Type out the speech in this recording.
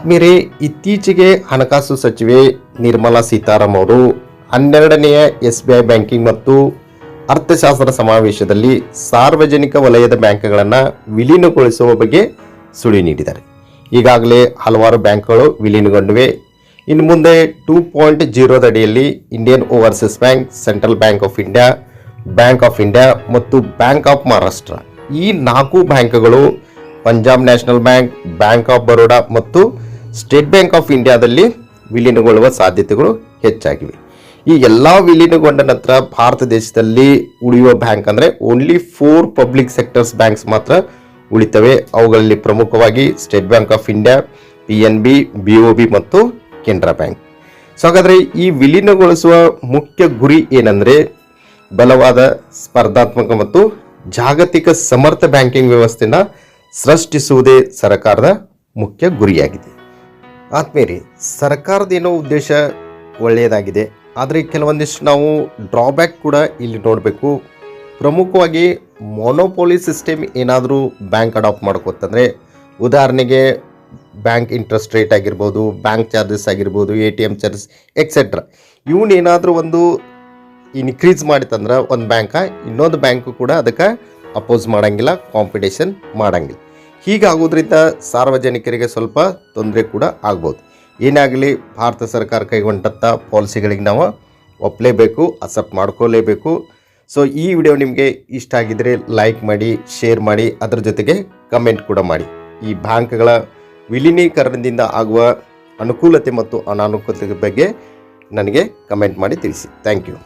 ಆತ್ಮೀಯರೇ, ಇತ್ತೀಚೆಗೆ ಹಣಕಾಸು ಸಚಿವೆ ನಿರ್ಮಲಾ ಸೀತಾರಾಮನ್ ಅವರು 12ನೇ SBI ಬ್ಯಾಂಕಿಂಗ್ ಮತ್ತು ಅರ್ಥಶಾಸ್ತ್ರ ಸಮಾವೇಶದಲ್ಲಿ ಸಾರ್ವಜನಿಕ ವಲಯದ ಬ್ಯಾಂಕ್ಗಳನ್ನು ವಿಲೀನಗೊಳಿಸುವ ಬಗ್ಗೆ ಸುಳಿವು ನೀಡಿದ್ದಾರೆ. ಈಗಾಗಲೇ ಹಲವಾರು ಬ್ಯಾಂಕ್ಗಳು ವಿಲೀನಗೊಂಡಿವೆ. ಇನ್ನು ಮುಂದೆ 2.0 ಅಡಿಯಲ್ಲಿ Indian overseas bank, central bank of India ಮತ್ತು ಬ್ಯಾಂಕ್ ಆಫ್ ಮಹಾರಾಷ್ಟ್ರ ಈ 4 ಬ್ಯಾಂಕ್ಗಳು Punjab national bank, bank of Baroda ಮತ್ತು ಸ್ಟೇಟ್ ಬ್ಯಾಂಕ್ ಆಫ್ ಇಂಡಿಯಾದಲ್ಲಿ ವಿಲೀನಗೊಳ್ಳುವ ಸಾಧ್ಯತೆಗಳು ಹೆಚ್ಚಾಗಿವೆ. ಈ ಎಲ್ಲ ವಿಲೀನಗೊಂಡ ನಂತರ ಭಾರತ ದೇಶದಲ್ಲಿ ಉಳಿಯುವ ಬ್ಯಾಂಕ್ ಅಂದರೆ ಓನ್ಲಿ 4 ಪಬ್ಲಿಕ್ ಸೆಕ್ಟರ್ಸ್ ಬ್ಯಾಂಕ್ಸ್ ಮಾತ್ರ ಉಳಿತವೆ. ಅವುಗಳಲ್ಲಿ ಪ್ರಮುಖವಾಗಿ state bank of India, PNB, BOB ಮತ್ತು ಕೆನರಾ ಬ್ಯಾಂಕ್. ಸೊ ಹಾಗಾದರೆ ಈ ವಿಲೀನಗೊಳಿಸುವ ಮುಖ್ಯ ಗುರಿ ಏನಂದರೆ ಬಲವಾದ ಸ್ಪರ್ಧಾತ್ಮಕ ಮತ್ತು ಜಾಗತಿಕ ಸಮರ್ಥ ಬ್ಯಾಂಕಿಂಗ್ ವ್ಯವಸ್ಥೆನ ಸೃಷ್ಟಿಸುವುದೇ ಸರ್ಕಾರದ ಮುಖ್ಯ ಗುರಿಯಾಗಿದೆ. ಆದ್ಮೇಲೆ ಸರ್ಕಾರದ ಏನೋ ಉದ್ದೇಶ ಒಳ್ಳೆಯದಾಗಿದೆ, ಆದರೆ ಕೆಲವೊಂದಿಷ್ಟು ನಾವು ಡ್ರಾಬ್ಯಾಕ್ ಕೂಡ ಇಲ್ಲಿ ನೋಡಬೇಕು. ಪ್ರಮುಖವಾಗಿ ಮೊನೋಪೋಲಿ ಸಿಸ್ಟಮ್ ಏನಾದರೂ ಬ್ಯಾಂಕ್ ಅಡಾಪ್ಟ್ ಮಾಡ್ಕೋತಂದರೆ, ಉದಾಹರಣೆಗೆ ಬ್ಯಾಂಕ್ ಇಂಟ್ರೆಸ್ಟ್ ರೇಟ್ ಆಗಿರ್ಬೋದು, ಬ್ಯಾಂಕ್ ಚಾರ್ಜಸ್ ಆಗಿರ್ಬೋದು, ATM ಚಾರ್ಜಸ್ ಎಕ್ಸೆಟ್ರಾ, ಇವನ್ನೇನಾದರೂ ಒಂದು ಇನ್ಕ್ರೀಸ್ ಮಾಡಿತಂದ್ರೆ ಒಂದು ಇನ್ನೊಂದು ಬ್ಯಾಂಕು ಕೂಡ ಅದಕ್ಕೆ ಅಪೋಸ್ ಮಾಡೋಂಗಿಲ್ಲ, ಕಾಂಪಿಟೇಷನ್ ಮಾಡೋಂಗಿಲ್ಲ. ಹೀಗಾಗೋದ್ರಿಂದ ಸಾರ್ವಜನಿಕರಿಗೆ ಸ್ವಲ್ಪ ತೊಂದರೆ ಕೂಡ ಆಗ್ಬೋದು. ಏನಾಗಲಿ ಭಾರತ ಸರ್ಕಾರ ಕೈಗೊಂಡಂಥ ಪಾಲಿಸಿಗಳಿಗೆ ನಾವು ಒಪ್ಪಲೇಬೇಕು, ಅಕ್ಸೆಪ್ಟ್ ಮಾಡ್ಕೋಲೇಬೇಕು. ಸೊ ಈ ವಿಡಿಯೋ ನಿಮಗೆ ಇಷ್ಟ ಆಗಿದ್ದರೆ ಲೈಕ್ ಮಾಡಿ, ಶೇರ್ ಮಾಡಿ, ಅದರ ಜೊತೆಗೆ ಕಮೆಂಟ್ ಕೂಡ ಮಾಡಿ. ಈ ಬ್ಯಾಂಕ್ಗಳ ವಿಲೀನೀಕರಣದಿಂದ ಆಗುವ ಅನುಕೂಲತೆ ಮತ್ತು ಅನಾನುಕೂಲತೆ ಬಗ್ಗೆ ನನಗೆ ಕಮೆಂಟ್ ಮಾಡಿ ತಿಳಿಸಿ. Thank you.